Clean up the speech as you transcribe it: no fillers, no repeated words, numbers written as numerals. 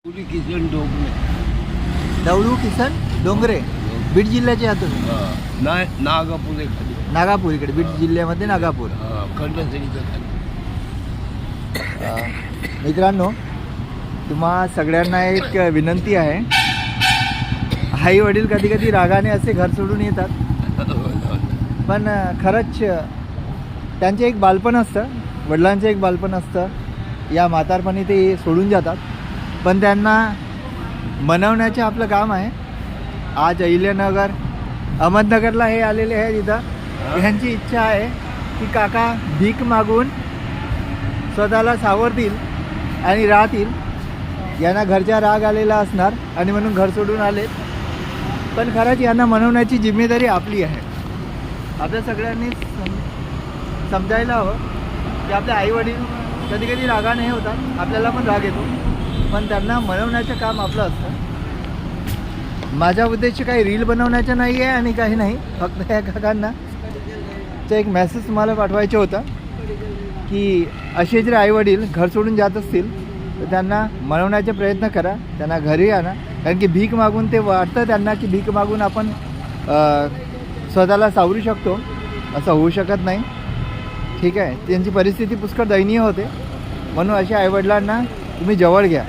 पुरी किसन डोंगरे दौडू किसन डोंगरे बीड जिल्ह्याचे आहात तुम्ही? नागापूर आहे खाली. नागापूर इकडे बीड जिल्ह्यामध्ये नागापूर. खंडसरीचं खाली. मित्रांनो, तुम्हा सगळ्यांना एक विनंती आहे. आई वडील कधी कधी रागाने असे घर सोडून येतात, पण खरंच त्यांचे एक बालपण असतं, वडिलांचं एक बालपण असतं. या म्हातारपणी ते सोडून जातात, पण त्यांना मनवण्याचे आपलं काम आहे. आज अहिल्यानगर अहमदनगरला हे आलेले आहेत. इथं ह्यांची इच्छा आहे की काका भीक मागून स्वतःला सावरतील आणि राहतील. यांना घरचा राग आलेला असणार आणि म्हणून घर सोडून आलेत, पण खरंच यांना मनवण्याची जिम्मेदारी आपली आहे. आपल्या सगळ्यांनी समजायला हवं की आपले आईवडील कधी कधी रागाने हे होतात, आपल्याला पण राग येतो, पण त्यांना मनवण्याचं काम आपलं असतं. माझा उद्देश काही रील बनवण्याचा नाही आहे आणि काही नाही, फक्त या काकांना एक मेसेज तुम्हाला पाठवायचं होतं की असे जर आईवडील घर सोडून जात असतील तर त्यांना मनवण्याचे प्रयत्न करा, त्यांना घरी आणा. कारण की भीक मागून ते वाटतं त्यांना की भीक मागून आपण स्वतःला सावरू शकतो, असं होऊ शकत नाही. ठीक आहे, त्यांची परिस्थिती पुष्कळ दयनीय होते, म्हणून अशा आईवडिलांना तुम्ही जवळ घ्या.